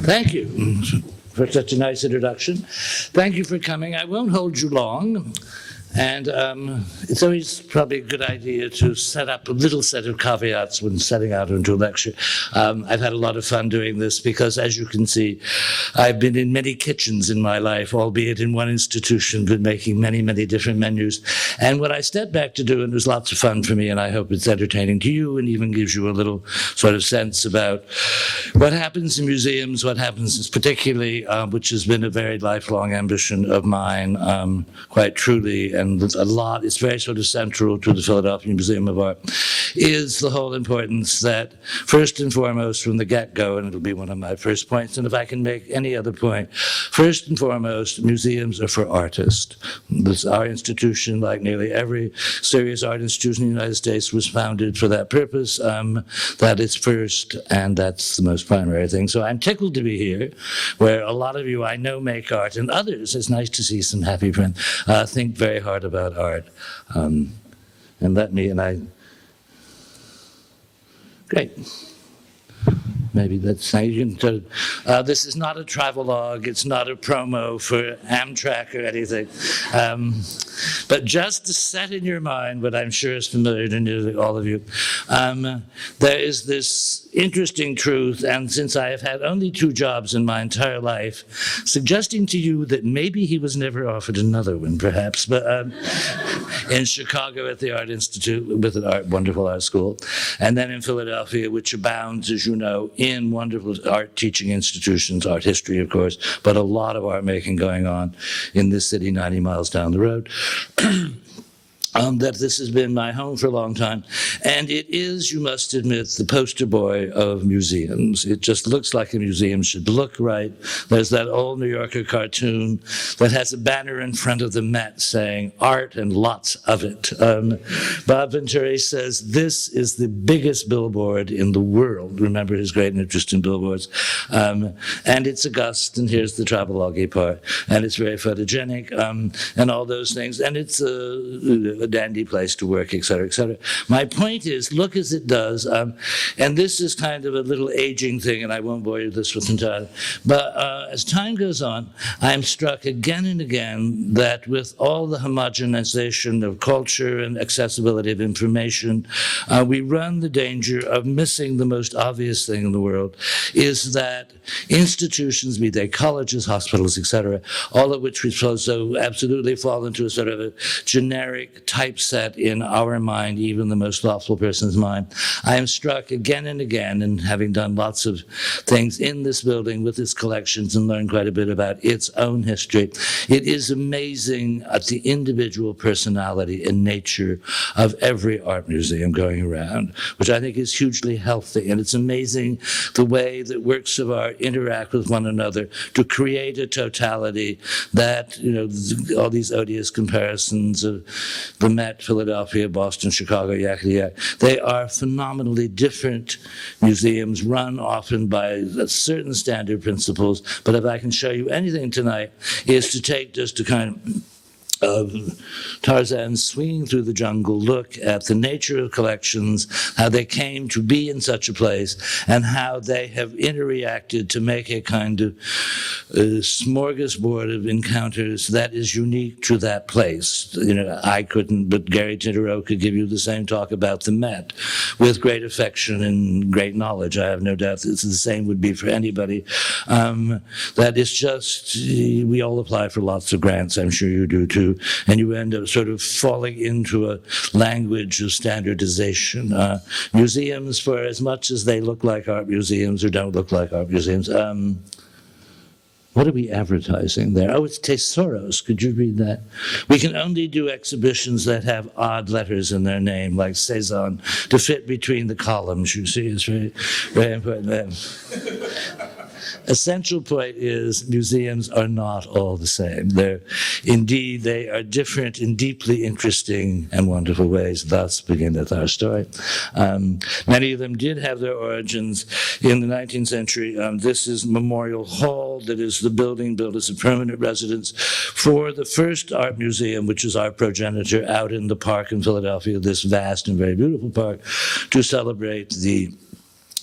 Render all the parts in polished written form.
Thank you for such a nice introduction. Thank you for coming. I won't hold you long. And it's always probably a good idea to set up a little set of caveats when setting out into a lecture. I've had a lot of fun doing this because, as you can see, I've been in many kitchens in my life, albeit in one institution, been making many, many different menus. And what I stepped back to do, and it was lots of fun for me, and I hope it's entertaining to you and even gives you a little sort of sense about what happens in museums, what happens particularly, which has been a very lifelong ambition of mine, quite truly, and a lot, it's very sort of central to the Philadephia Museum of Art, is the whole importance that, first and foremost, from the get-go, and it'll be one of my first points, and if I can make any other point, first and foremost, museums are for artists. Our institution, like nearly every serious art institution in the United States, was founded for that purpose. That is first, and that's the most primary thing. So I'm tickled to be here, where a lot of you I know make art, and others, it's nice to see some happy friends, think very hard about art. Great. Maybe that's how you can. This is not a travelogue. It's not a promo for Amtrak or anything. But just to set in your mind what I'm sure is familiar to nearly all of you, there is this interesting truth, and since I have had only 2 jobs in my entire life, suggesting to you that maybe he was never offered another one, perhaps, but in Chicago at the Art Institute with an wonderful art school, and then in Philadelphia, which abounds, as you know, in wonderful art teaching institutions, art history, of course, but a lot of art making going on in this city 90 miles down the road. That this has been my home for a long time. And it is, you must admit, the poster boy of museums. It just looks like a museum should look right. There's that old New Yorker cartoon that has a banner in front of the Met saying, art and lots of it. Bob Venturi says, this is the biggest billboard in the world. Remember his great interest in billboards. And it's august, and here's the travelogue part. And it's very photogenic, and all those things. And it's a dandy place to work, et cetera, et cetera. My point is, look as it does, and this is kind of a little aging thing, and I won't bore you with this with entirely, but as time goes on, I'm struck again and again that with all the homogenization of culture and accessibility of information, we run the danger of missing the most obvious thing in the world, is that institutions, be they colleges, hospitals, et cetera, all of which we so absolutely fall into a sort of a generic typeset in our mind, even the most thoughtful person's mind. I am struck again and again, and having done lots of things in this building with its collections and learned quite a bit about its own history. It is amazing at the individual personality and nature of every art museum going around, which I think is hugely healthy. And it's amazing the way that works of art interact with one another to create a totality that, you know, all these odious comparisons of the Met, Philadelphia, Boston, Chicago, yakety yak. They are phenomenally different museums run often by certain standard principles. But if I can show you anything tonight, is to take just a kind of Tarzan swinging through the jungle, look at the nature of collections, how they came to be in such a place, and how they have interreacted to make a kind of smorgasbord of encounters that is unique to that place. You know, I couldn't, but Gary Tintero could give you the same talk about the Met with great affection and great knowledge. I have no doubt that the same would be for anybody. That is just, we all apply for lots of grants, I'm sure you do too, and you end up sort of falling into a language of standardization. Museums, for as much as they look like art museums or don't look like art museums, what are we advertising there? Oh, it's Tesoros. Could you read that? We can only do exhibitions that have odd letters in their name, like Cezanne, to fit between the columns. You see, it's very, very important. Essential point is museums are not all the same. Indeed, they are different in deeply interesting and wonderful ways. Thus beginneth our story. Many of them did have their origins in the 19th century. This is Memorial Hall, that is the building built as a permanent residence for the first art museum, which is our progenitor, out in the park in Philadelphia, this vast and very beautiful park, to celebrate the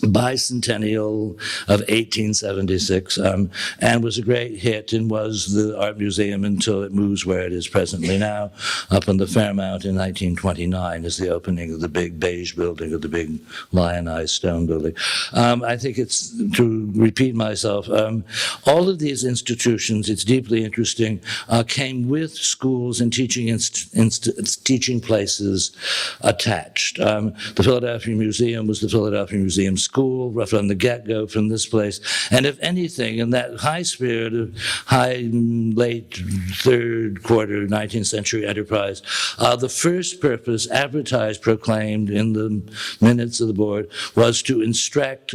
bicentennial of 1876, and was a great hit and was the art museum until it moves where it is presently now, up on the Fairmount in 1929 is the opening of the big beige building, of the big lionized stone building. I think it's, to repeat myself, all of these institutions, it's deeply interesting, came with schools and teaching places attached. The Philadephia Museum was the Philadephia Museum School from the get-go from this place. And if anything, in that high spirit of late third quarter 19th century enterprise, the first purpose, advertised, proclaimed in the minutes of the board, was to instruct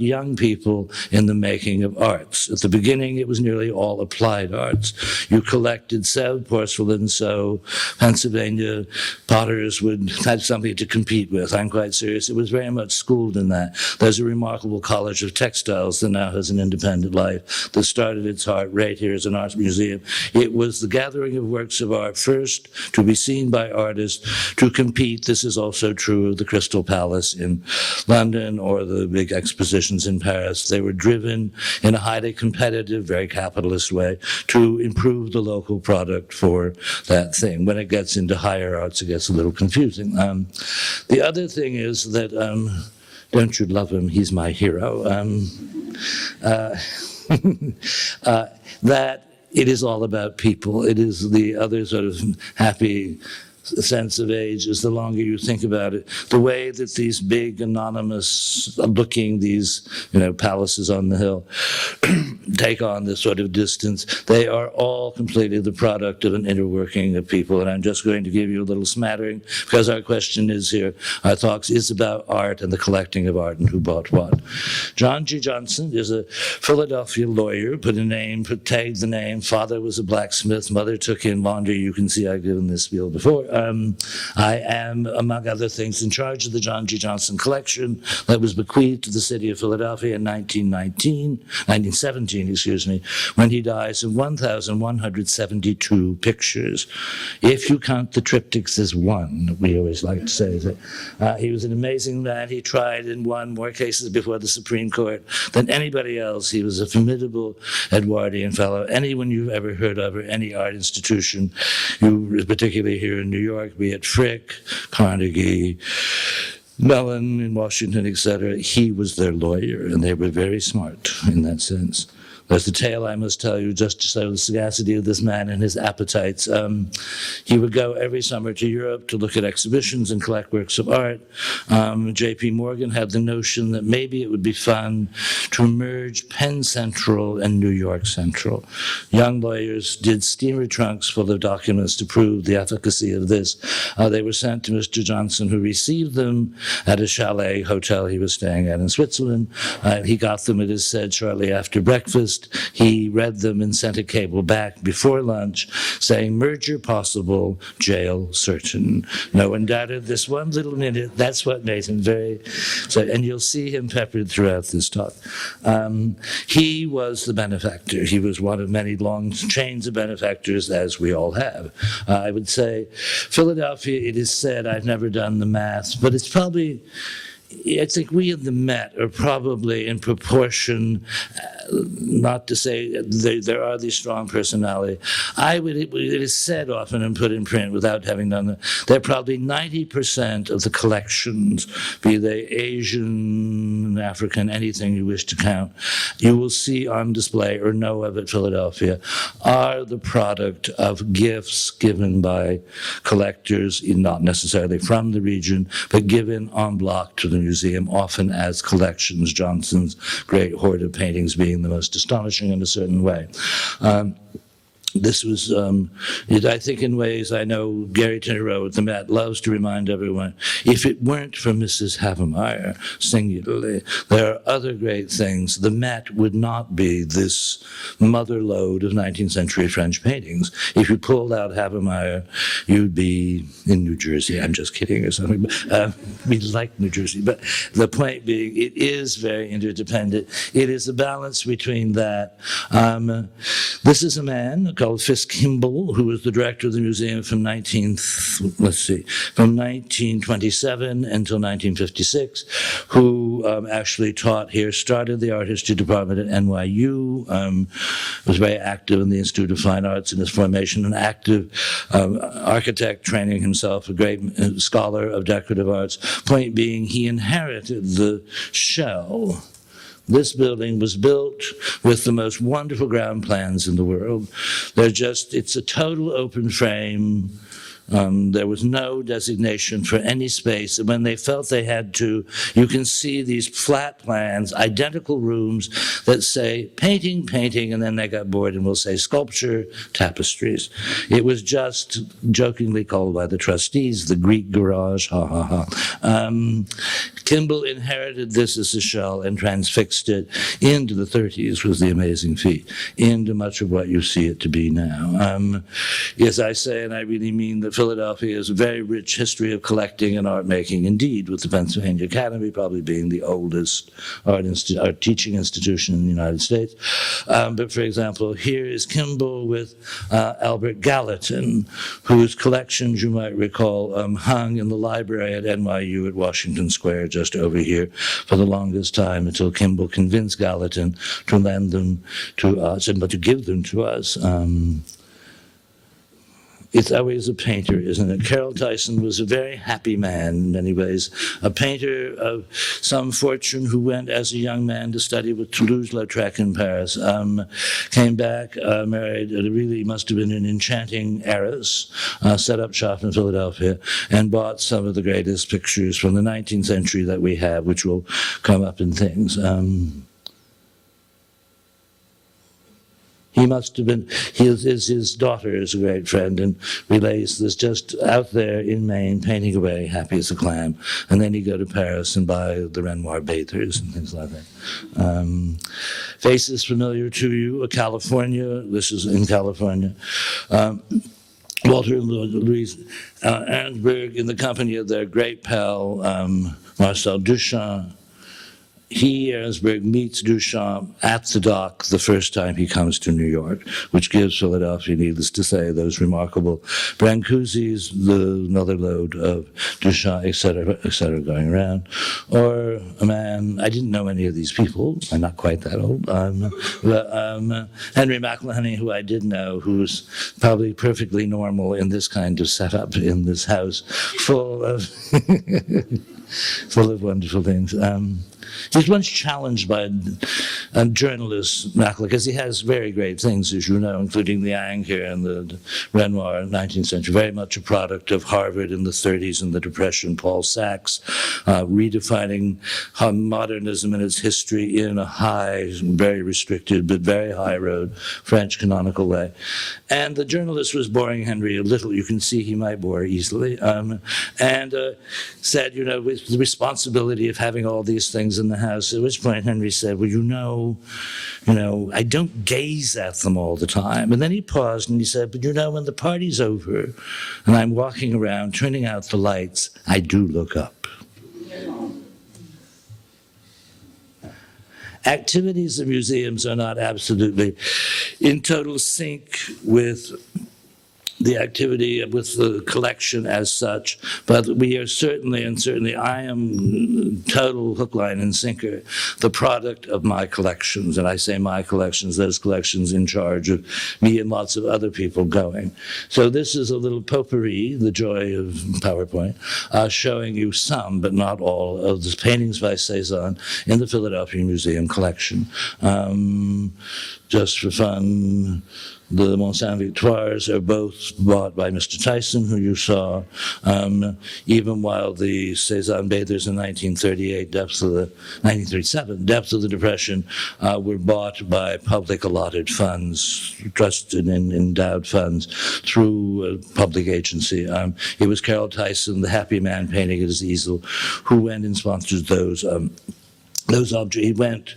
young people in the making of arts. At the beginning, it was nearly all applied arts. You collected Sèvres porcelain, so Pennsylvania potters would have something to compete with. I'm quite serious. It was very much schooled in that. There's a remarkable College of Textiles that now has an independent life that started its heart right here as an art museum. It was the gathering of works of art, first to be seen by artists, to compete. This is also true of the Crystal Palace in London or the big expositions in Paris. They were driven in a highly competitive, very capitalist way to improve the local product for that thing. When it gets into higher arts, it gets a little confusing. The other thing is that don't you love him? He's my hero. That it is all about people. It is the other sort of happy sense of age is the longer you think about it. The way that these big anonymous looking, these palaces on the hill take on this sort of distance, they are all completely the product of an inner working of people. And I'm just going to give you a little smattering because our question is here, our talks is about art and the collecting of art and who bought what. John G. Johnson is a Philadelphia lawyer, tagged the name. Father was a blacksmith, mother took in laundry. You can see I've given this spiel before. I am, among other things, in charge of the John G. Johnson collection that was bequeathed to the city of Philadelphia in 1917, when he dies, of 1,172 pictures. If you count the triptychs as one, we always like to say that. He was an amazing man. He tried and won more cases before the Supreme Court than anybody else. He was a formidable Edwardian fellow. Anyone you've ever heard of or any art institution, particularly here in New York, be it Frick, Carnegie, Mellon in Washington, etc., he was their lawyer, and they were very smart in that sense. There's the tale I must tell you, just to show the sagacity of this man and his appetites. He would go every summer to Europe to look at exhibitions and collect works of art. J.P. Morgan had the notion that maybe it would be fun to merge Penn Central and New York Central. Young lawyers did steamer trunks full of documents to prove the efficacy of this. They were sent to Mr. Johnson, who received them at a chalet hotel he was staying at in Switzerland. He got them, it is said, shortly after breakfast. He read them and sent a cable back before lunch saying, merger possible, jail certain. No one doubted this one little minute. That's what made him and you'll see him peppered throughout this talk. He was the benefactor. He was one of many long chains of benefactors, as we all have. I would say Philadelphia, it is said, I've never done the math, but it's probably, I think we in the Met are probably in proportion, not to say there are these strong personalities. It is said often and put in print without having done that, they're probably 90% of the collections, be they Asian, African, anything you wish to count, you will see on display or know of at Philadelphia, are the product of gifts given by collectors, not necessarily from the region, but given en bloc to the museum, often as collections, Johnson's great hoard of paintings being the most astonishing in a certain way. This was, I think in ways, I know Gary Tinnerow at the Met loves to remind everyone, if it weren't for Mrs. Havemeyer, singularly, there are other great things. The Met would not be this mother lode of 19th century French paintings. If you pulled out Havemeyer you'd be in New Jersey. I'm just kidding or something. But, we like New Jersey. But the point being, it is very interdependent. It is a balance between that. This is a man called Fisk Kimball, who was the director of the museum from 1927 until 1956, who actually taught here, started the art history department at NYU, was very active in the Institute of Fine Arts in his formation, an active architect, training himself, a great scholar of decorative arts. Point being, he inherited the shell. This building was built with the most wonderful ground plans in the world. It's a total open frame. There was no designation for any space, and when they felt they had to, you can see these flat plans, identical rooms that say painting, painting, and then they got bored and will say sculpture, tapestries. It was just jokingly called by the trustees the Greek garage, ha ha ha. Kimball inherited this as a shell and transfixed it into the 30s, was the amazing feat, into much of what you see it to be now. As I say, and I really mean that Philadelphia has a very rich history of collecting and art making, indeed, with the Pennsylvania Academy probably being the oldest art teaching institution in the United States. But for example, here is Kimball with Albert Gallatin, whose collections, you might recall, hung in the library at NYU at Washington Square, just over here, for the longest time, until Kimball convinced Gallatin to lend them to us, but to give them to us. It's always a painter, isn't it? Carroll Tyson was a very happy man in many ways, a painter of some fortune who went as a young man to study with Toulouse-Lautrec in Paris, came back, married, really must have been an enchanting heiress, set up shop in Philadelphia, and bought some of the greatest pictures from the 19th century that we have, which will come up in things. He must have been, his daughter is a great friend and relays this, just out there in Maine, painting away, happy as a clam. And then he'd go to Paris and buy the Renoir bathers and things like that. Faces familiar to you, California, this is in California. Walter and Louise Arnsberg, in the company of their great pal, Marcel Duchamp. He, Arnsberg, meets Duchamp at the dock the first time he comes to New York, which gives Philadelphia, needless to say, those remarkable Brancusi's, another load of Duchamp, et cetera, going around. Or a man, I didn't know any of these people, I'm not quite that old, Henry McElhenney, who I did know, who's probably perfectly normal in this kind of setup in this house, full of wonderful things. He was once challenged by a journalist, because he has very great things, as you know, including the Angers and the Renoir, 19th century, very much a product of Harvard in the 30s and the Depression. Paul Sachs, redefining modernism and its history in a high, very restricted, but very high road, French canonical way. And the journalist was boring Henry a little. You can see he might bore easily. And said, with the responsibility of having all these things in the house, at which point Henry said, well, I don't gaze at them all the time. And then he paused and he said, but when the party's over and I'm walking around turning out the lights, I do look up. Activities of museums are not absolutely in total sync with the activity, with the collection as such, but we are certainly I am total hook, line, and sinker, the product of my collections. And I say my collections, those collections in charge of me and lots of other people going. So this is a little potpourri, the joy of PowerPoint, showing you some, but not all, of the paintings by Cezanne in the Philadephia Museum collection. Just for fun, the Mont Saint-Victoires are both bought by Mr. Tyson, who you saw, even while the Cezanne bathers in 1937, depths of the Depression, were bought by public allotted funds, trusted and endowed funds through a public agency. It was Carroll Tyson, the happy man painting at his easel, who went and sponsored those. those objects. He went,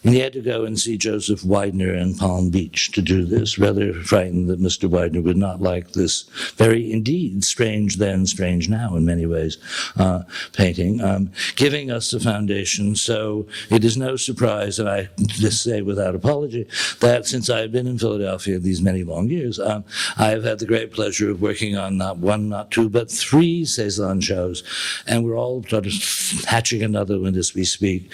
and he had to go and see Joseph Widener in Palm Beach to do this, rather frightened that Mr. Widener would not like this very, indeed, strange then, strange now in many ways, painting, giving us the foundation. So it is no surprise, and I just say without apology, that since I have been in Philadelphia these many long years, I have had the great pleasure of working on not one, not two, but 3 Cezanne shows, and we're all sort of hatching another one as we speak.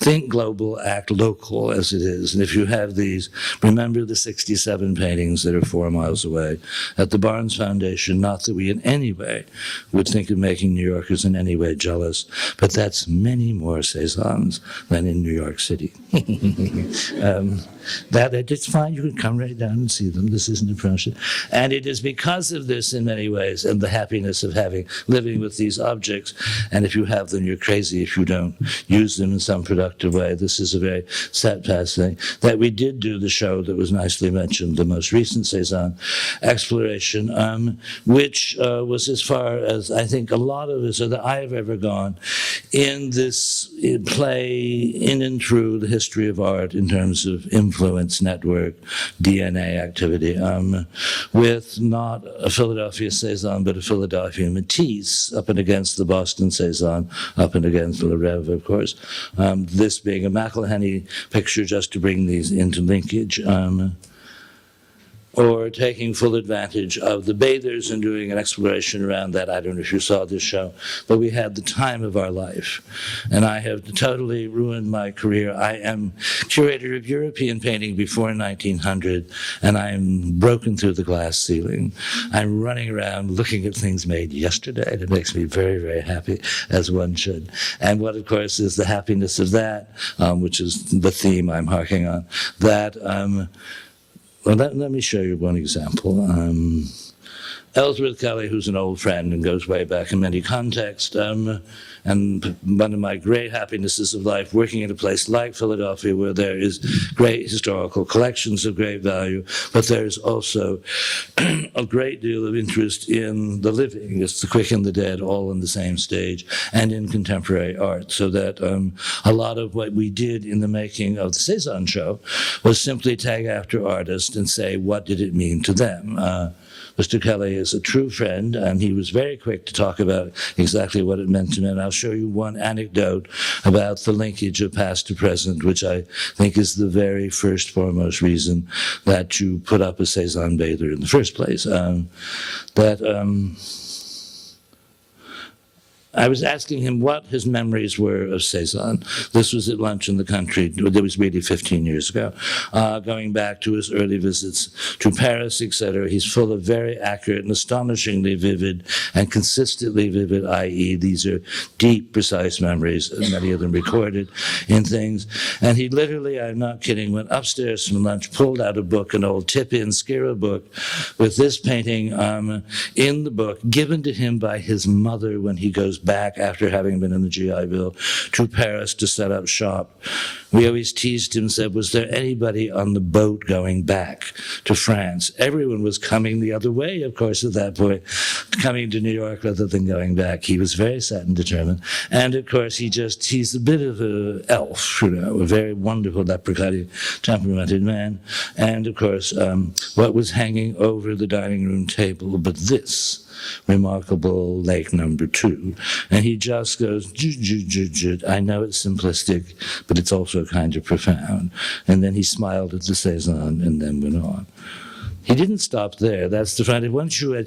Think global, act local as it is. And if you have these, remember the 67 paintings that are 4 miles away at the Barnes Foundation. Not that we in any way would think of making New Yorkers in any way jealous, but that's many more Cezannes than in New York City. It's fine. You can come right down and see them. This isn't a pressure. And it is because of this in many ways, and the happiness of living with these objects. And if you have them, you're crazy if you don't use them in some productive way. This is a very steadfast thing. That we did do the show that was nicely mentioned, the most recent Cezanne exploration, which was as far as I think a lot of us, or that I have ever gone, in this play in and through the history of art in terms of influence, network, DNA activity, with not a Philadelphia Cezanne, but a Philadelphia Matisse up and against the Boston Cezanne, up and against Le Rêve, of course. This being a McElhenney picture, just to bring these into linkage. Or taking full advantage of the bathers and doing an exploration around that. I don't know if you saw this show, but we had the time of our life. And I have totally ruined my career. I am curator of European painting before 1900, and I am broken through the glass ceiling. I'm running around looking at things made yesterday. It makes me very, very happy, as one should. And what, of course, is the happiness of that, which is the theme I'm harking on, that well, let me show you one example. Ellsworth Kelly, who's an old friend and goes way back in many contexts, and one of my great happinesses of life, working in a place like Philadelphia where there is great historical collections of great value, but there's also a great deal of interest in the living. It's the quick and the dead all on the same stage, and in contemporary art. So that a lot of what we did in the making of the Cezanne show was simply tag after artists and say, what did it mean to them? Mr. Kelly is a true friend, and he was very quick to talk about exactly what it meant to me. And I'll show you one anecdote about the linkage of past to present, which I think is the very first foremost reason that you put up a Cezanne bather in the first place. I was asking him what his memories were of Cezanne. This was at lunch in the country. It was really 15 years ago. Going back to his early visits to Paris, etc. He's full of very accurate and astonishingly vivid and consistently vivid, i.e. these are deep, precise memories, many of them recorded in things. And he literally, I'm not kidding, went upstairs from lunch, pulled out a book, an old tip-in Skira book, with this painting in the book, given to him by his mother when he goes back after having been in the GI Bill to Paris to set up shop. We always teased him, said, was there anybody on the boat going back to France? Everyone was coming the other way, of course, at that point, coming to New York rather than going back. He was very set and determined. And, of course, he's a bit of an elf, a very wonderful, leprechaun, temperamented man. And, of course, what was hanging over the dining room table but this remarkable lake number 2. And he just goes, I know it's simplistic, but it's also kind of profound. And then he smiled at the Cezanne and then went on. He didn't stop there. That's the fact.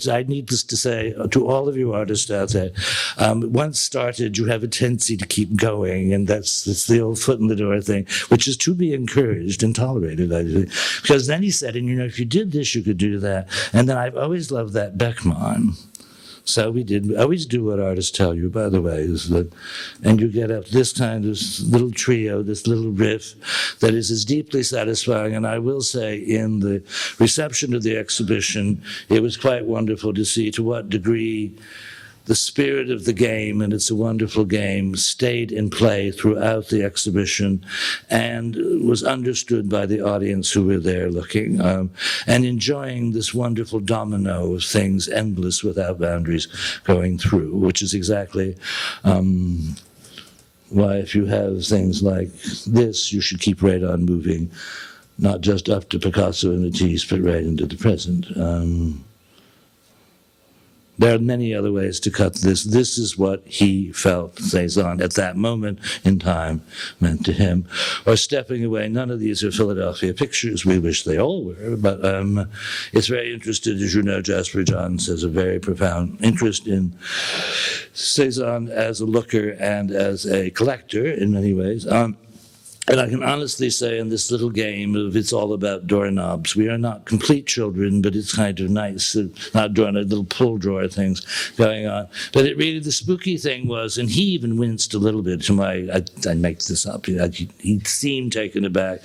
I need this to say to all of you artists out there, once started, you have a tendency to keep going, and it's the old foot in the door thing, which is to be encouraged and tolerated, I think. Because then he said, and if you did this, you could do that. And then I've always loved that Beckmann. So we always do what artists tell you, by the way, is that, and you get up this kind of little trio, this little riff that is as deeply satisfying. And I will say in the reception of the exhibition, it was quite wonderful to see to what degree the spirit of the game, and it's a wonderful game, stayed in play throughout the exhibition and was understood by the audience who were there looking and enjoying this wonderful domino of things, endless without boundaries, going through, which is exactly why if you have things like this, you should keep right on moving, not just up to Picasso and Matisse, but right into the present. There are many other ways to cut this. This is what he felt Cezanne at that moment in time meant to him. Or stepping away, none of these are Philadelphia pictures. We wish they all were, but it's very interesting, as you know, Jasper Johns has a very profound interest in Cezanne as a looker and as a collector in many ways. And I can honestly say in this little game of it's all about doorknobs, we are not complete children, but it's kind of nice, not doorknob, little pull drawer things going on. But it really, the spooky thing was, and he even winced a little bit to my, I make this up, he seemed taken aback,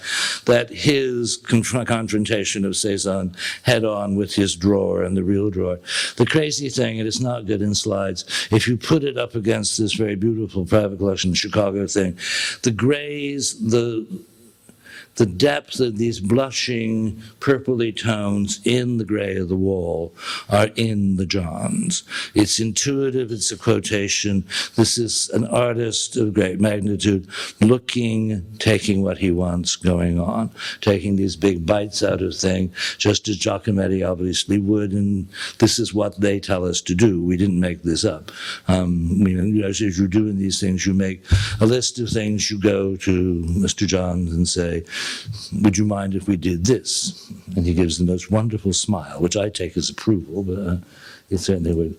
that his confrontation of Cezanne head on with his drawer and the real drawer. The crazy thing, and it's not good in slides, if you put it up against this very beautiful private collection Chicago thing, the grays, the depth of these blushing purpley tones in the gray of the wall are in the Johns. It's intuitive, it's a quotation. This is an artist of great magnitude looking, taking what he wants, going on, taking these big bites out of things, just as Giacometti obviously would, and this is what they tell us to do. We didn't make this up. As you're doing these things, you make a list of things, you go to Mr. Johns and say, would you mind if we did this? And he gives the most wonderful smile, which I take as approval, but it certainly would.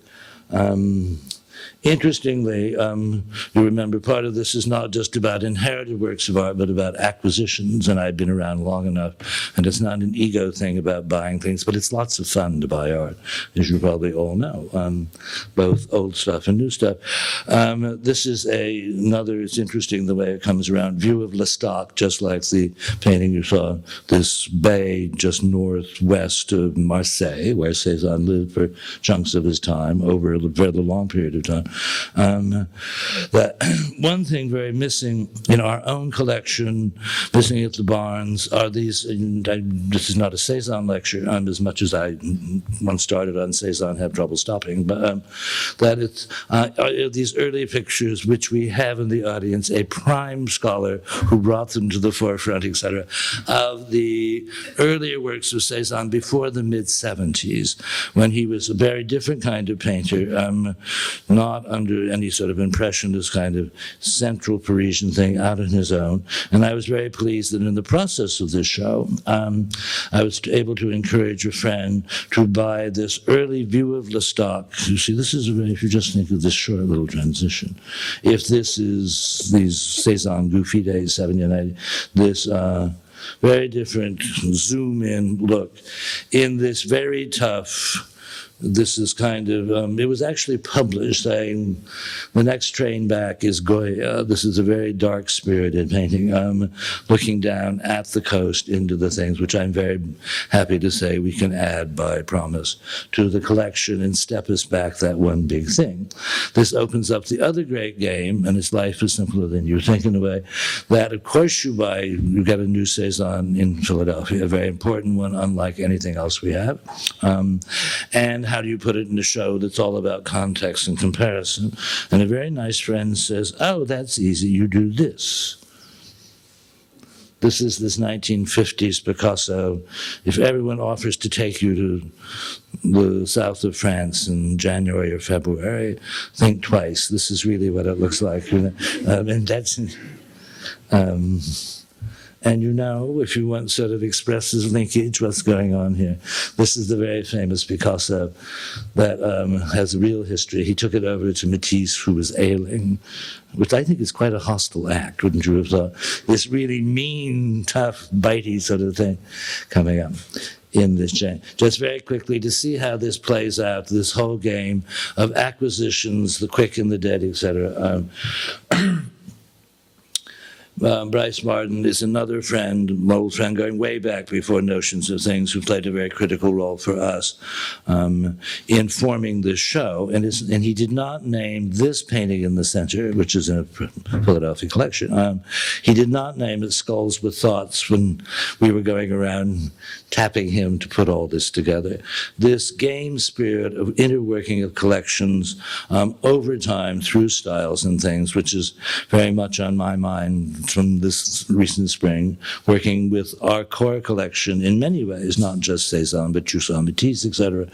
Interestingly, you remember part of this is not just about inherited works of art, but about acquisitions, and I've been around long enough, and it's not an ego thing about buying things, but it's lots of fun to buy art, as you probably all know, both old stuff and new stuff. This is another, it's interesting the way it comes around, view of Lestat, just like the painting you saw, this bay just northwest of Marseille, where Cezanne lived for chunks of his time, over a very long period of time. That one thing very missing in our own collection, missing at the Barnes, are these, this is not a Cezanne lecture, as much as I once started on Cezanne, have trouble stopping, but that it's these early pictures which we have in the audience, a prime scholar who brought them to the forefront, etc., of the earlier works of Cezanne before the mid-70s, when he was a very different kind of painter, not under any sort of impressionist kind of central Parisian thing, out on his own. And I was very pleased that in the process of this show, I was able to encourage a friend to buy this early view of Lestat. You see, this is, if you just think of this short little transition, if this is these Cezanne goofy days, 70 and 80, this very different zoom-in look in this very tough. This is kind of, it was actually published saying, the next train back is Goya. This is a very dark-spirited painting, looking down at the coast into the things, which I'm very happy to say we can add by promise to the collection and step us back that one big thing. This opens up the other great game, and its life is simpler than you think in a way, that of course you get a new Cezanne in Philadelphia, a very important one, unlike anything else we have. And how do you put it in a show that's all about context and comparison? And a very nice friend says, oh, that's easy, you do this. This is this 1950s Picasso. If everyone offers to take you to the south of France in January or February, think twice. This is really what it looks like. And that's... And you know, if you want sort of expresses linkage, what's going on here. This is the very famous Picasso that has a real history. He took it over to Matisse, who was ailing, which I think is quite a hostile act, wouldn't you have thought? This really mean, tough, bitey sort of thing coming up in this chain. Just very quickly to see how this plays out, this whole game of acquisitions, the quick and the dead, etc. Bryce Martin is another friend, an old friend going way back before Notions of Things, who played a very critical role for us in forming this show. And he did not name this painting in the center, which is in a Philadelphia collection. He did not name it Skulls with Thoughts when we were going around tapping him to put all this together. This game spirit of interworking of collections over time through styles and things, which is very much on my mind from this recent spring, working with our core collection in many ways, not just Cezanne, but Jussieu, Matisse, etc.,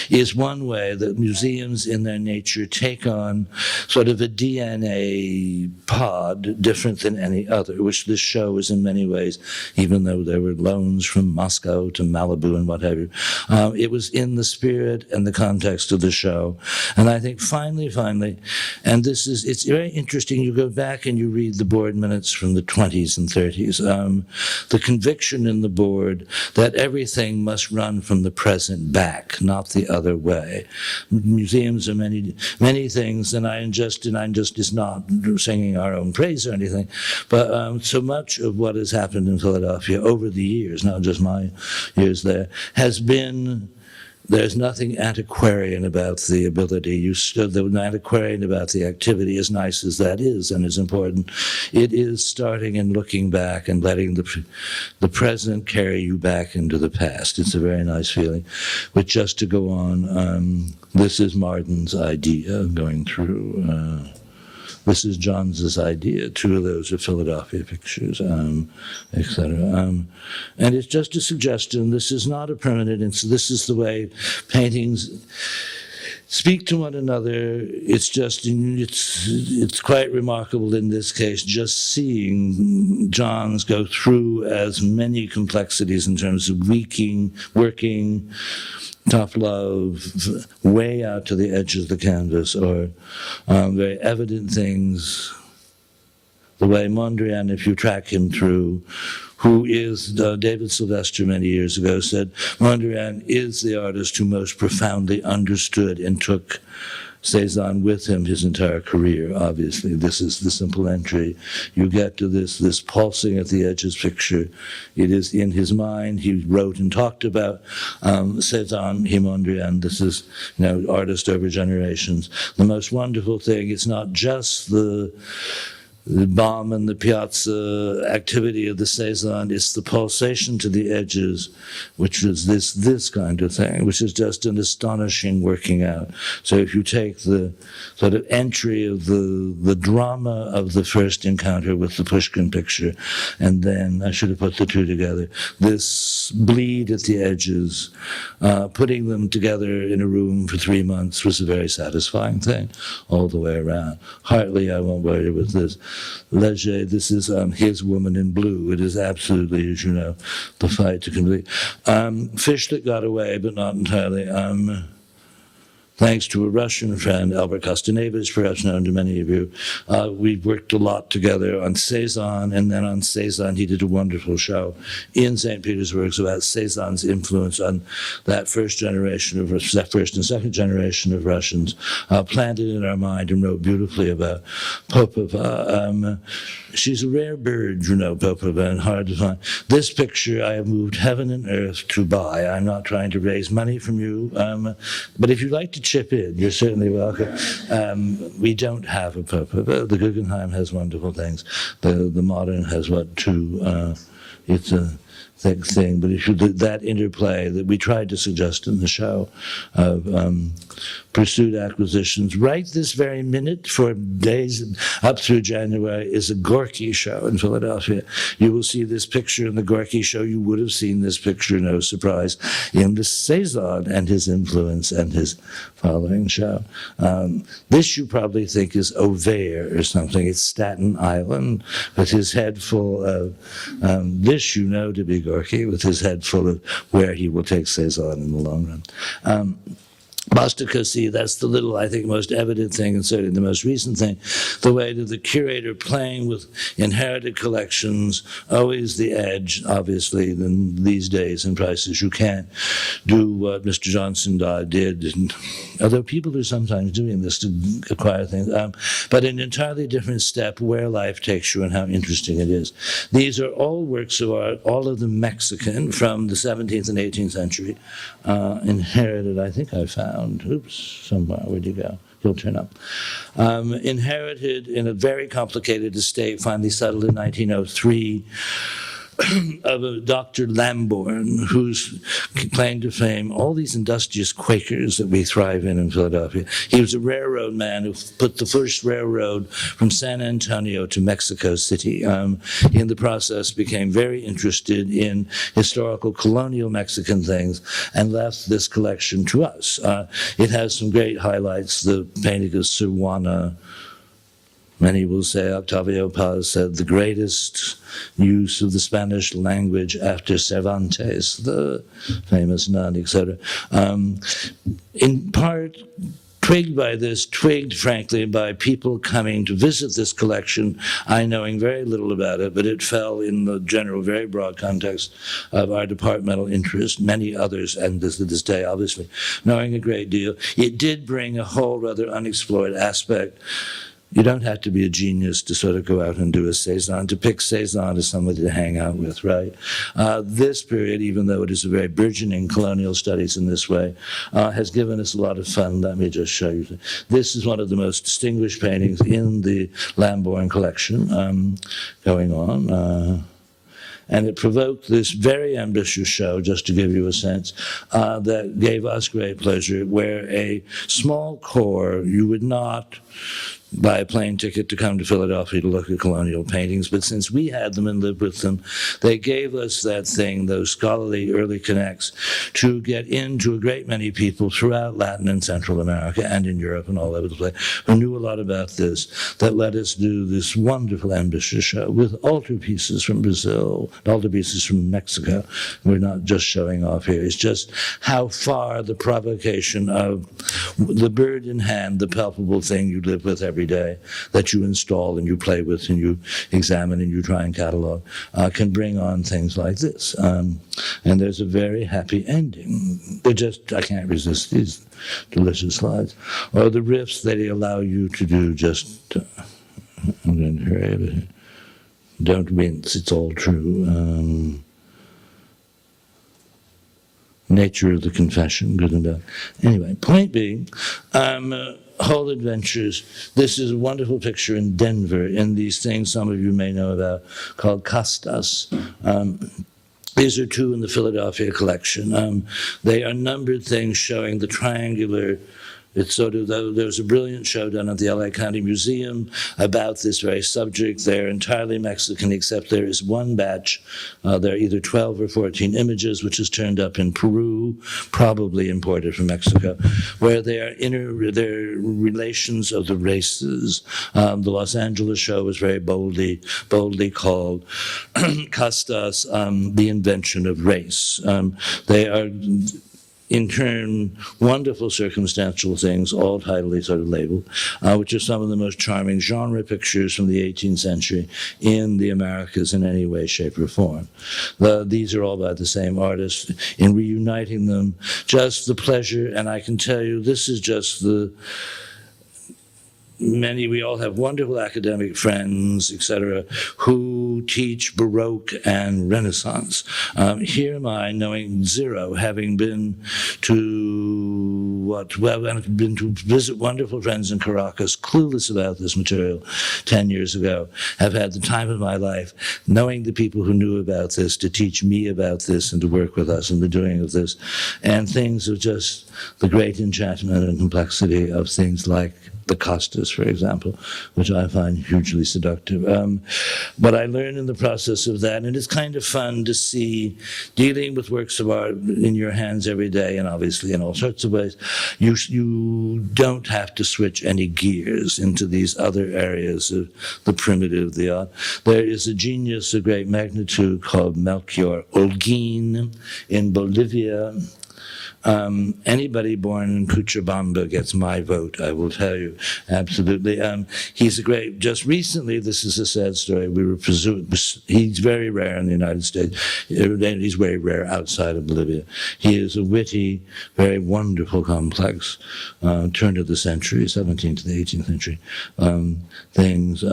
is one way that museums in their nature take on sort of a DNA pod different than any other, which this show is in many ways, even though there were loans from Moscow to Malibu and what have you. It was in the spirit and the context of the show. And I think finally, and it's very interesting, you go back and you read the board minutes from the 20s and 30s, the conviction in the board that everything must run from the present back, not the other way. Museums are many things, and I'm just is not singing our own praise or anything, but so much of what has happened in Philadelphia over the years, not just my years there, has been, there's nothing antiquarian about the ability. There's antiquarian about the activity, as nice as that is and is important. It is starting and looking back and letting the present carry you back into the past. It's a very nice feeling. But just to go on, this is Martin's idea going through. This is John's idea. Two of those are Philadelphia pictures, etc. And it's just a suggestion. This is not a permanent. This is the way paintings speak to one another. It's quite remarkable in this case, just seeing John's go through as many complexities in terms of working, tough love, way out to the edge of the canvas, or very evident things. The way Mondrian, if you track him through, who is, David Sylvester many years ago said, Mondrian is the artist who most profoundly understood and took Cezanne with him his entire career, obviously. This is the simple entry. You get to this pulsing at the edges picture. It is in his mind. He wrote and talked about Cezanne, Mondrian. This is, artist over generations. The most wonderful thing, it's not just the bomb and the piazza activity of the Cezanne, it's the pulsation to the edges, which is this kind of thing, which is just an astonishing working out. So if you take the sort of entry of the drama of the first encounter with the Pushkin picture, and then, I should have put the two together, this bleed at the edges, putting them together in a room for 3 months was a very satisfying thing all the way around. Hartley, I won't worry with this. Leger, this is his Woman in Blue. It is absolutely, as you know, the fight to complete. Fish that got away, but not entirely. Thanks to a Russian friend, Albert Kostanevich, perhaps known to many of you, we worked a lot together on Cezanne, and then on Cezanne he did a wonderful show in St. Petersburg about Cezanne's influence on that first and second generation of Russians, planted in our mind and wrote beautifully about Popova. She's a rare bird, Popova, and hard to find. This picture I have moved heaven and earth to buy. I'm not trying to raise money from you, but if you'd like to chip in, you're certainly welcome. We don't have a Popova. The Guggenheim has wonderful things. The Modern has two. It's a thick thing, but if you did that interplay that we tried to suggest in the show of pursued acquisitions, right this very minute for days up through January is a Gorky show in Philadelphia. You will see this picture in the Gorky show. You would have seen this picture, no surprise, in the Cezanne and his influence and his following show. This you probably think is Auvert or something. It's Staten Island with his head full of this to be Gorky, with his head full of where he will take Cezanne in the long run. Bastacosi, that's the little, I think, most evident thing, and certainly the most recent thing, the way that the curator playing with inherited collections, always the edge, obviously, in these days in prices. You can't do what Mr. Johnson did, and, although people are sometimes doing this to acquire things, but an entirely different step where life takes you and how interesting it is. These are all works of art, all of them Mexican, from the 17th and 18th century, inherited, I think I found. Oops, somewhere, where'd you go? He'll turn up. Inherited in a very complicated estate, finally settled in 1903, of a Dr. Lamborn, whose claim to fame, all these industrious Quakers that we thrive in Philadelphia. He was a railroad man who put the first railroad from San Antonio to Mexico City. In the process, became very interested in historical colonial Mexican things and left this collection to us. It has some great highlights. The painting of Sir Juan. Many will say Octavio Paz said the greatest use of the Spanish language after Cervantes, the famous nun, etc. In part, twigged, frankly, by people coming to visit this collection, I knowing very little about it, but it fell in the general, very broad context of our departmental interest, many others, and to this day, obviously, knowing a great deal. It did bring a whole rather unexplored aspect. You don't have to be a genius to sort of go out and do a Cezanne, to pick Cezanne as somebody to hang out with, right? This period, even though it is a very burgeoning colonial studies in this way, has given us a lot of fun. Let me just show you. This is one of the most distinguished paintings in the Lamborn collection going on. And it provoked this very ambitious show, just to give you a sense, that gave us great pleasure, where a small corps, you would not buy a plane ticket to come to Philadelphia to look at colonial paintings, but since we had them and lived with them, they gave us that thing, those scholarly early connects, to get into a great many people throughout Latin and Central America and in Europe and all over the place who knew a lot about this, that let us do this wonderful, ambitious show with altarpieces from Brazil, altarpieces from Mexico. We're not just showing off here. It's just how far the provocation of the bird in hand, the palpable thing you live with every day, that you install and you play with and you examine and you try and catalog, can bring on things like this. And there's a very happy ending. I can't resist these delicious slides. Or the riffs that they allow you to do just, I'm going to hurry a bit. Don't wince, it's all true. Nature of the confession, good and bad. Anyway, point being, Hohlt Adventures. This is a wonderful picture in Denver, in these things some of you may know about, called castas. These are two in the Philadelphia collection. They are numbered things showing the triangular. It's sort of, there was a brilliant show done at the LA County Museum about this very subject. They're entirely Mexican, except there is one batch. There are either 12 or 14 images, which is turned up in Peru, probably imported from Mexico, where they are their relations of the races. The Los Angeles show was very boldly called Castas, the invention of race. They are, in turn, wonderful circumstantial things, all tidily sort of labeled, which are some of the most charming genre pictures from the 18th century in the Americas in any way, shape, or form. These are all by the same artist. In reuniting them, just the pleasure, and I can tell you, this is just we all have wonderful academic friends, etc., who teach Baroque and Renaissance. Here am I, knowing zero, having been to visit wonderful friends in Caracas, clueless about this material 10 years ago, have had the time of my life, knowing the people who knew about this, to teach me about this and to work with us in the doing of this, and things of just the great enchantment and complexity of things like the Costas, for example, which I find hugely seductive. What I learned in the process of that, and it's kind of fun to see, dealing with works of art in your hands every day, and obviously in all sorts of ways, you don't have to switch any gears into these other areas of the primitive, the art. There is a genius of great magnitude called Melchior Holguin in Bolivia, Anybody born in Cochabamba gets my vote, I will tell you, absolutely. He's a great, just recently, this is a sad story, he's very rare in the United States, he's very rare outside of Bolivia. He is a witty, very wonderful, complex, turn of the century, 17th to the 18th century, things.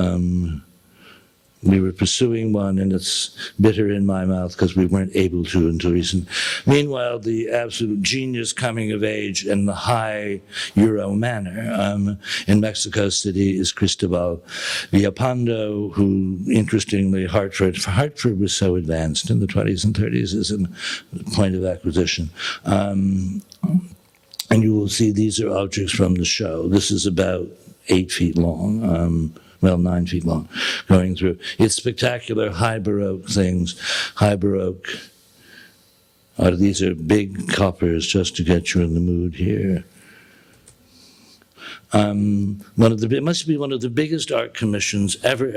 We were pursuing one, and it's bitter in my mouth because we weren't able to until recent. Meanwhile, the absolute genius coming of age in the high Euro manner in Mexico City is Cristobal Villalpando, who, interestingly, Hartford was so advanced in the 20s and 30s as a point of acquisition. And you will see these are objects from the show. This is about 8 feet long. 9 feet long, going through. It's spectacular, high Baroque things. High Baroque. These are big coppers, just to get you in the mood here. It must be one of the biggest art commissions ever,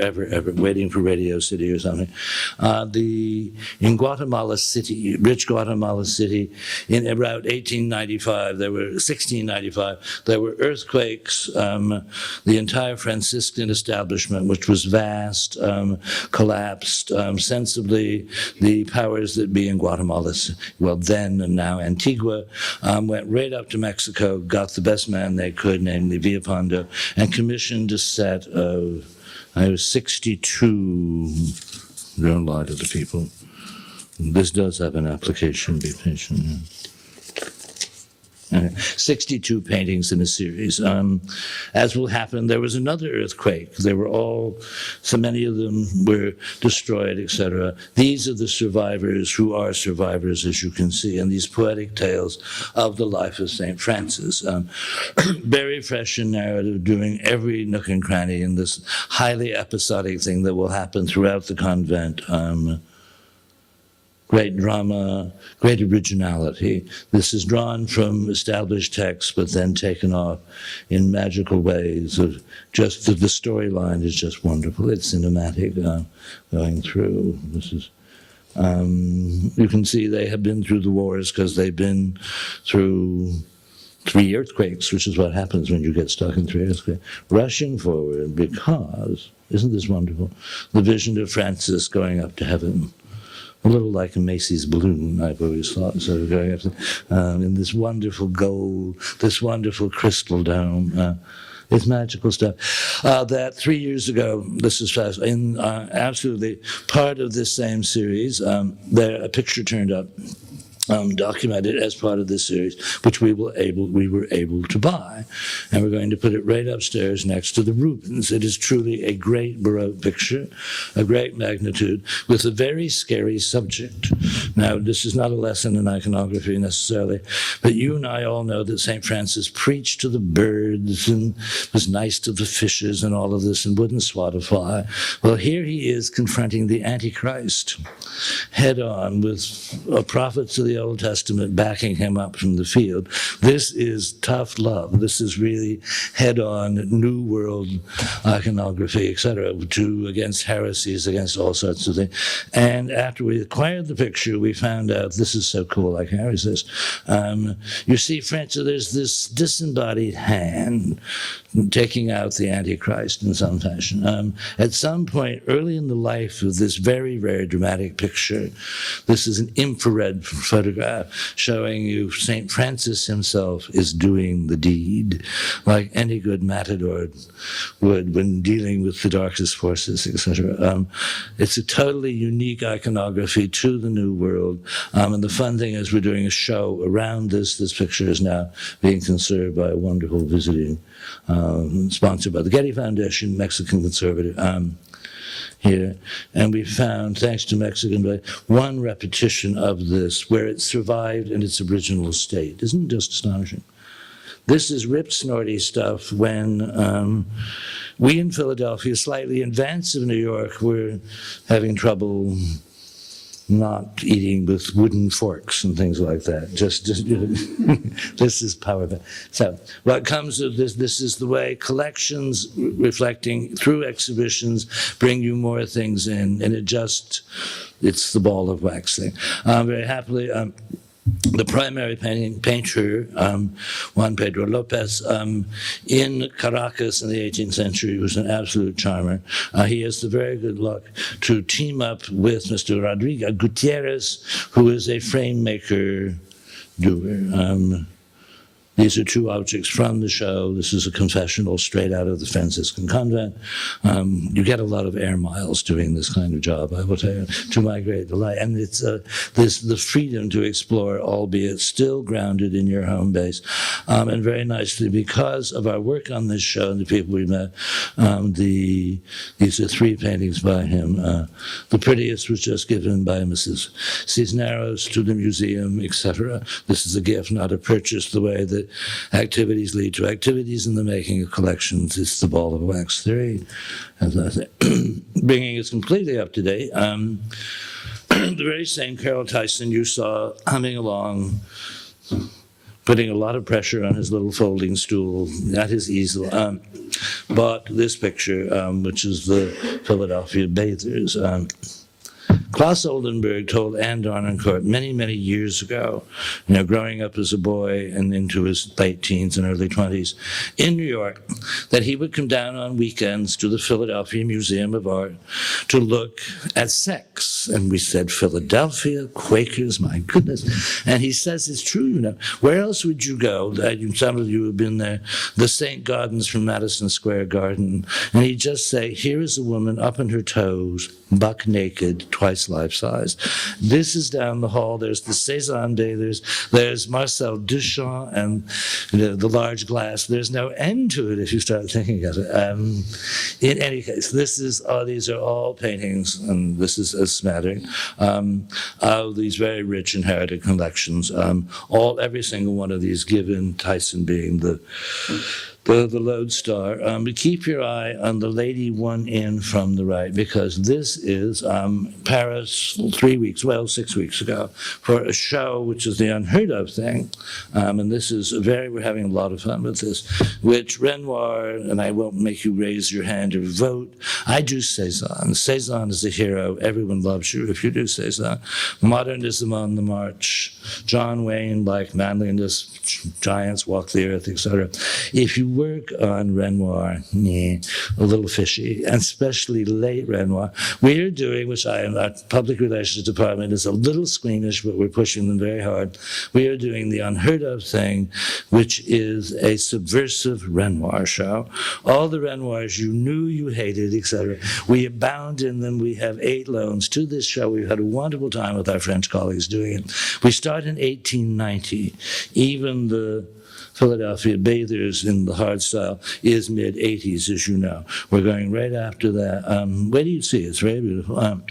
waiting for Radio City or something. In Guatemala City, rich Guatemala City, in around 1695, there were earthquakes. The entire Franciscan establishment, which was vast, collapsed. Sensibly, the powers that be in Guatemala, well, then and now Antigua, went right up to Mexico, got the best man they could, namely Villalpando, and commissioned a set of 62. Don't lie to the people. This does have an application, be patient. Yeah. 62 paintings in a series. As will happen, there was another earthquake. So many of them were destroyed, etc. These are the survivors who are survivors, as you can see, in these poetic tales of the life of St. Francis. Very fresh in narrative, doing every nook and cranny in this highly episodic thing that will happen throughout the convent. Great drama, great originality. This is drawn from established texts, but then taken off in magical ways. Of just the storyline is just wonderful. It's cinematic, going through. This is. You can see they have been through the wars because they've been through 3 earthquakes, which is what happens when you get stuck in 3 earthquakes. Rushing forward because, isn't this wonderful? The vision of Francis going up to heaven. A little like a Macy's balloon, I've always thought, sort of going up in this wonderful gold, this wonderful crystal dome. It's magical stuff. That 3 years ago, this is fast, absolutely part of this same series, a picture turned up, documented as part of this series, which we were able to buy. And we're going to put it right upstairs next to the Rubens. It is truly a great Baroque picture, a great magnitude, with a very scary subject. Now, this is not a lesson in iconography necessarily, but you and I all know that St. Francis preached to the birds and was nice to the fishes and all of this and wouldn't swat a fly. Well, here he is confronting the Antichrist head on with prophets of the Old Testament backing him up from the field. This is tough love. This is really head-on New World iconography, etc., against heresies, against all sorts of things. And after we acquired the picture, we found out this is so cool. I can't resist. You see, Francis, there's this disembodied hand taking out the Antichrist in some fashion. At some point early in the life of this very, very dramatic picture, this is an infrared photograph showing you St. Francis himself is doing the deed, like any good matador would when dealing with the darkest forces, etc. It's a totally unique iconography to the New World. And the fun thing is we're doing a show around this. This picture is now being conserved by a wonderful visiting, sponsored by the Getty Foundation, Mexican conservative. Here, and we found, thanks to Mexican, one repetition of this where it survived in its original state. Isn't it just astonishing? This is rip snorty stuff when we in Philadelphia, slightly in advance of New York, were having trouble not eating with wooden forks and things like that. Just this is powerful. So what comes of this is the way collections reflecting through exhibitions bring you more things in, and it's the ball of wax thing. Very happily, the primary painter, Juan Pedro Lopez, in Caracas in the 18th century, was an absolute charmer. He has the very good luck to team up with Mr. Rodriguez Gutierrez, who is a frame maker doer. These are two objects from the show. This is a confessional straight out of the Franciscan convent. You get a lot of air miles doing this kind of job, I will tell you, to my great delight. And it's the freedom to explore, albeit still grounded in your home base. And very nicely, because of our work on this show and the people we met, these are three paintings by him. The prettiest was just given by Mrs. Cisneros to the museum, etc. This is a gift, not a purchase, the way that activities lead to activities in the making of collections. It's the ball of wax theory, as I say. Bringing us completely up to date. The very same Carol Tyson you saw humming along, putting a lot of pressure on his little folding stool at his easel, bought this picture, which is the Philadephia Bathers. Klaus Oldenburg told Anne Dornencourt many, many years ago, growing up as a boy and into his late teens and early 20s in New York, that he would come down on weekends to the Philadephia Museum of Art to look at sex. And we said, Philadelphia, Quakers, my goodness. And he says, it's true, Where else would you go? Some of you have been there. The St. Gaudens from Madison Square Garden. And he'd just say, here is a woman up on her toes, buck naked, twice life-size. This is down the hall. There's the Cezanne bathers. There's Marcel Duchamp and the large glass. There's no end to it if you start thinking of it. In any case, these are all paintings, and this is a smattering of these very rich inherited collections. Every single one of these given, Tyson being the lodestar. But keep your eye on the lady one in from the right, because this is Paris 6 weeks ago for a show which is the unheard of thing. And this is we're having a lot of fun with this, which Renoir, and I won't make you raise your hand or vote, I do Cezanne. Cezanne is a hero. Everyone loves you if you do Cezanne. Modernism on the march. John Wayne, like manliness, giants walk the earth, etc. If you work on Renoir, a little fishy, and especially late Renoir. We are doing, our public relations department is a little squeamish, but we're pushing them very hard. We are doing the unheard of thing, which is a subversive Renoir show. All the Renoirs you knew you hated, etc. We abound in them. We have 8 loans to this show. We've had a wonderful time with our French colleagues doing it. We start in 1890. Even the Philadephia Bathers in the hard style is mid-80s, as you know. We're going right after that. Where do you see it? It's very beautiful.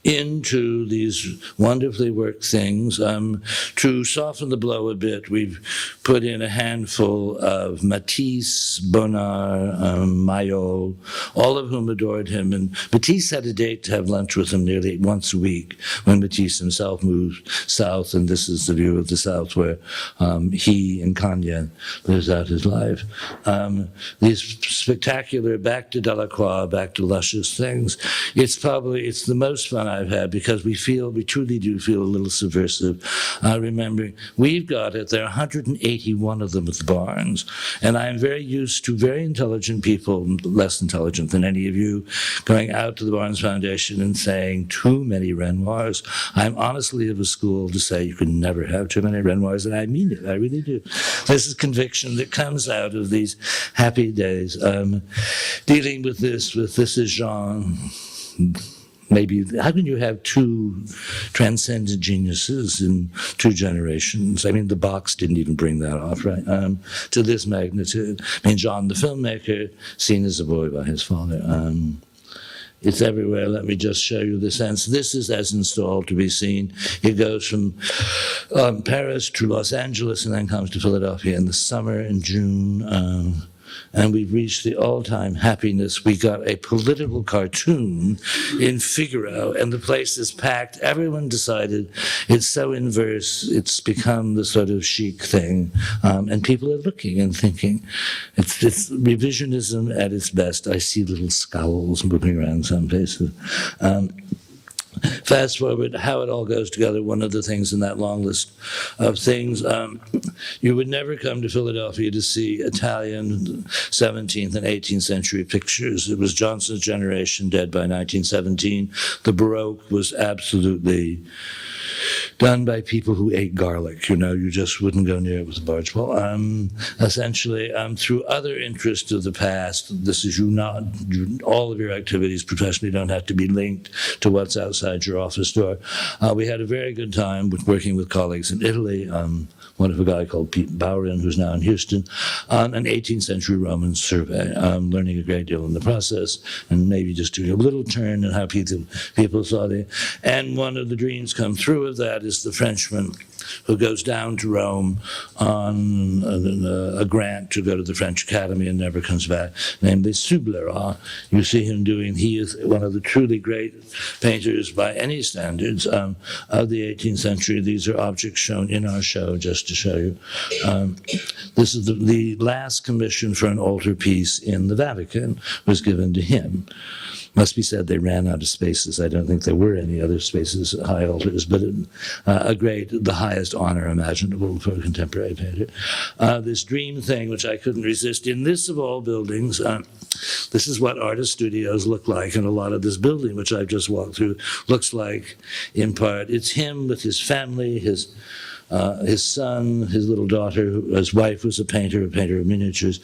Into these wonderfully worked things. To soften the blow a bit, we've put in a handful of Matisse, Bonnard, Mayol, all of whom adored him. And Matisse had a date to have lunch with him nearly once a week when Matisse himself moved south, and this is the view of the south where he in Cagnes lives out his life. These spectacular, back to Delacroix, back to luscious things. It's the most fun I've had, because we truly do feel a little subversive. Remembering, we've got it, there are 181 of them at the Barnes, and I'm very used to very intelligent people, less intelligent than any of you, going out to the Barnes Foundation and saying, too many Renoirs. I'm honestly of a school to say you can never have too many Renoirs, and I mean it, I really do. This is conviction that comes out of these happy days. Dealing with this is Joan. Maybe, how can you have 2 transcendent geniuses in 2 generations? I mean, the box didn't even bring that off, right? To this magnitude. I mean, John, the filmmaker, seen as a boy by his father. It's everywhere. Let me just show you the sense. This is as installed to be seen. It goes from Paris to Los Angeles and then comes to Philadelphia in the summer in June. And we've reached the all-time happiness. We got a political cartoon in Figaro, and the place is packed. Everyone decided it's so inverse, it's become the sort of chic thing. And people are looking and thinking. It's revisionism at its best. I see little scowls moving around some places. Fast forward, how it all goes together, one of the things in that long list of things, you would never come to Philadelphia to see Italian 17th and 18th century pictures. It was Johnson's generation, dead by 1917. The Baroque was absolutely done by people who ate garlic. You just wouldn't go near it with a barge pole. Essentially, through other interests of the past, this is all of your activities professionally don't have to be linked to what's outside your office door. We had a very good time working with colleagues in Italy, one of a guy called Pete Bowrin, who's now in Houston, on an 18th century Roman survey, learning a great deal in the process, and maybe just doing a little turn in how people saw it. And one of the dreams come through of that is the Frenchman who goes down to Rome on a grant to go to the French Academy and never comes back, namely Sublerat. You see him he is one of the truly great painters by any standards of the 18th century. These are objects shown in our show, just to show you. This is the last commission for an altarpiece in the Vatican was given to him. Must be said they ran out of spaces. I don't think there were any other spaces, high altars, but the highest honor imaginable for a contemporary painter. This dream thing, which I couldn't resist, in this of all buildings, this is what artist studios look like, and a lot of this building, which I've just walked through, looks like, in part. It's him with his family, his son, his little daughter, his wife was a painter of miniatures,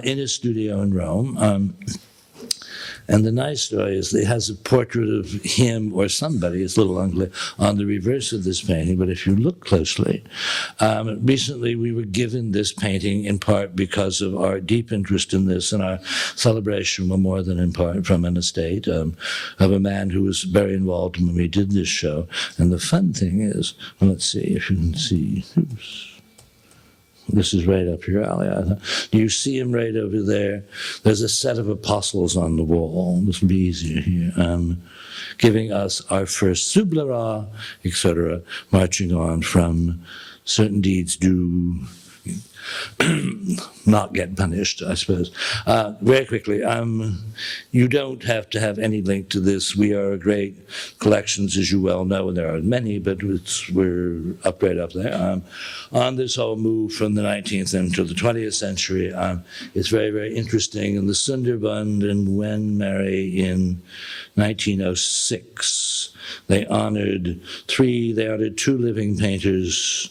in his studio in Rome. And the nice story is that it has a portrait of him or somebody, his little uncle, on the reverse of this painting. But if you look closely, recently we were given this painting in part because of our deep interest in this and our celebration, well, more than in part, from an estate of a man who was very involved when we did this show. And the fun thing is, well, let's see if you can see. Oops. This is right up your alley. You see him right over there. There's a set of apostles on the wall. This will be easier here. Giving us our first Sublerat, etc., marching on from certain deeds do not get punished, I suppose. Very quickly, you don't have to have any link to this. We are great collections, as you well know, and there are many, but we're right up there. On this whole move from the 19th into the 20th century, it's very, very interesting. And the Sunderbund and Wen marry in 1906. They honored two living painters.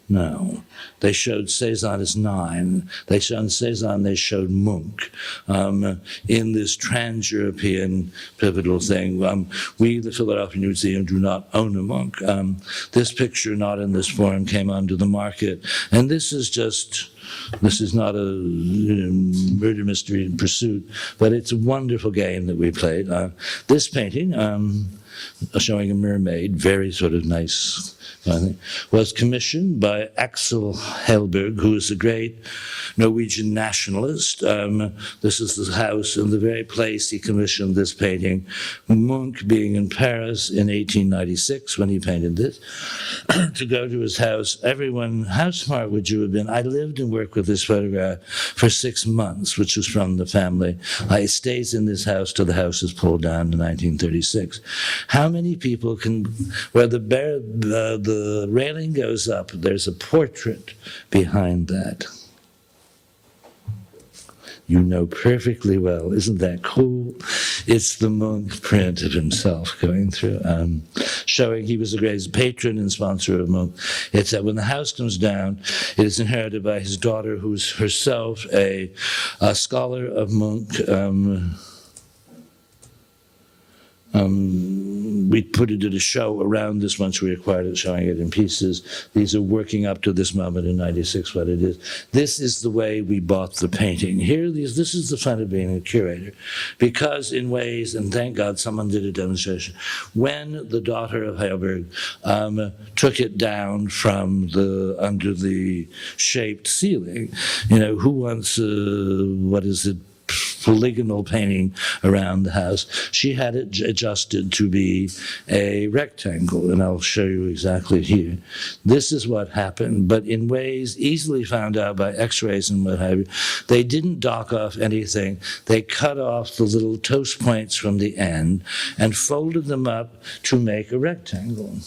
No, they showed Cezanne as 9. They showed Cezanne, they showed Munch in this trans-European pivotal thing. We, the Philadephia Museum, do not own a Munch. This picture, not in this form, came onto the market. And this is not a murder mystery in pursuit, but it's a wonderful game that we played. This painting, showing a mermaid, very sort of nice, was commissioned by Axel Helberg, who is a great Norwegian nationalist. This is the house and the very place he commissioned this painting. Munch being in Paris in 1896 when he painted this, to go to his house. Everyone, how smart would you have been? I lived and worked with this photograph for 6 months, which was from the family. It stays in this house till the house is pulled down in 1936. How many people where the railing goes up, there's a portrait behind that. You know perfectly well. Isn't that cool? It's the Munch print of himself going through, showing he was a great patron and sponsor of Munch. It's that when the house comes down, it is inherited by his daughter, who's herself a scholar of Munch. We put it at a show around this once we acquired it, showing it in pieces. These are working up to this moment in 96, what it is. This is the way we bought the painting. This is the fun of being a curator. Because in ways, and thank God someone did a demonstration, when the daughter of Helberg took it down from under the shaped ceiling, who wants, polygonal painting around the house. She had it adjusted to be a rectangle, and I'll show you exactly here. This is what happened, but in ways easily found out by x-rays and what have you. They didn't dock off anything. They cut off the little toast points from the end and folded them up to make a rectangle.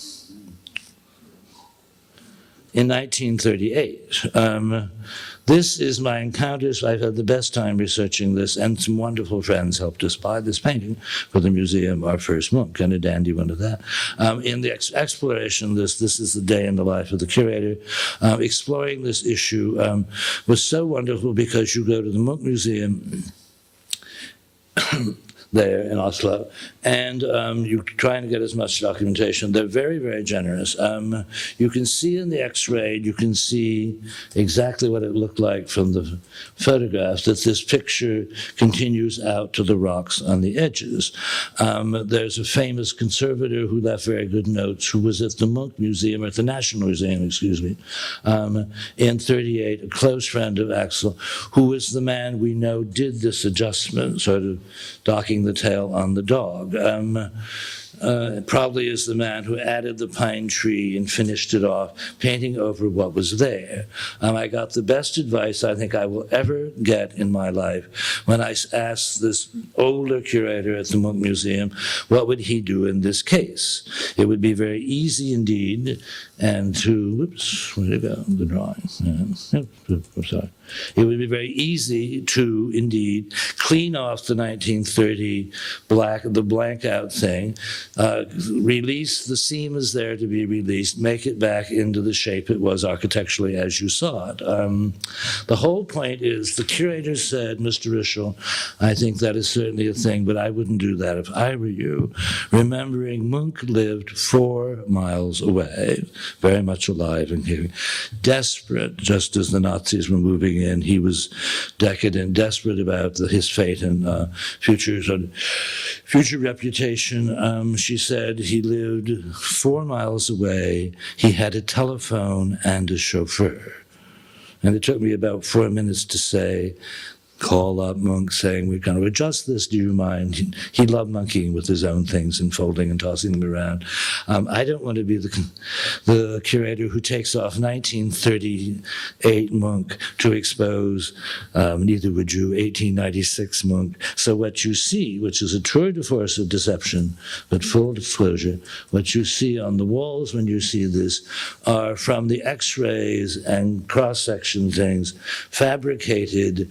In 1938. This is my encounters. I've had the best time researching this, and some wonderful friends helped us buy this painting for the museum, our first monk, and a dandy one of that. In the exploration, this is the day in the life of the curator. Exploring this issue was so wonderful because you go to the Munch Museum there in Oslo, and you're trying to get as much documentation. They're very, very generous. You can see in the X-ray, you can see exactly what it looked like from the photograph, that this picture continues out to the rocks on the edges. There's a famous conservator who left very good notes, who was at the Munch Museum, or at the National Museum, excuse me, in 38, a close friend of Axel, who was the man we know did this adjustment, sort of docking the tail on the dog. Probably is the man who added the pine tree and finished it off, painting over what was there. I got the best advice I think I will ever get in my life when I asked this older curator at the Munch Museum, what would he do in this case? It would be very easy indeed, and to, whoops, where'd it go, the drawing? I'm sorry. It would be very easy to indeed clean off the 1930 the blank out thing, release the seam is there to be released, make it back into the shape it was architecturally as you saw it. The whole point is the curator said, Mr. Rishel, I think that is certainly a thing, but I wouldn't do that if I were you. Remembering Munch lived 4 miles away, very much alive and here, desperate, just as the Nazis were moving in. He was decadent, desperate about his fate and future reputation. She said he lived 4 miles away. He had a telephone and a chauffeur. And it took me about 4 minutes to say, call up Munch saying, we're going to adjust this, do you mind? He loved monkeying with his own things and folding and tossing them around. I don't want to be the curator who takes off 1938 Munch to expose, neither would you, 1896 Munch. So what you see, which is a tour de force of deception, but full disclosure, what you see on the walls when you see this are from the X-rays and cross-section things, fabricated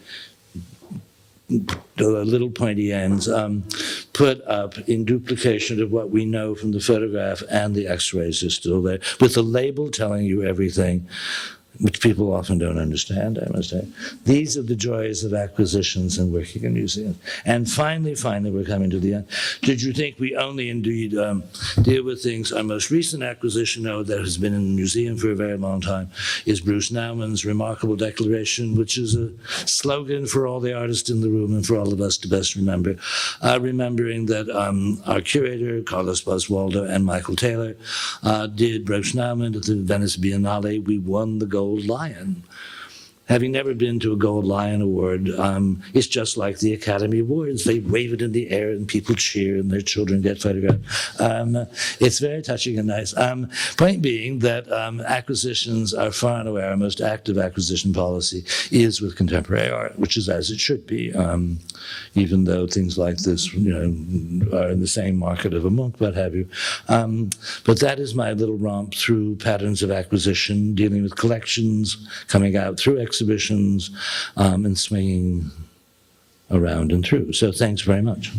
the little pointy ends, put up in duplication of what we know from the photograph, and the X-rays are still there, with a label telling you everything, which people often don't understand, I must say. These are the joys of acquisitions and working in museums. And finally, we're coming to the end. Did you think we only indeed deal with things? Our most recent acquisition, that has been in the museum for a very long time, is Bruce Naumann's remarkable declaration, which is a slogan for all the artists in the room and for all of us to best remember. Remembering that our curator, Carlos Boswaldo, and Michael Taylor did Bruce Naumann at the Venice Biennale. We won the Gold Lion. Having never been to a Gold Lion Award, it's just like the Academy Awards. They wave it in the air and people cheer and their children get photographed. It's very touching and nice. Point being that acquisitions are far and away our most active acquisition policy is with contemporary art, which is as it should be, even though things like this are in the same market of a Munch, what have you. But that is my little romp through patterns of acquisition, dealing with collections, coming out through exhibitions, and swinging around and through. So thanks very much.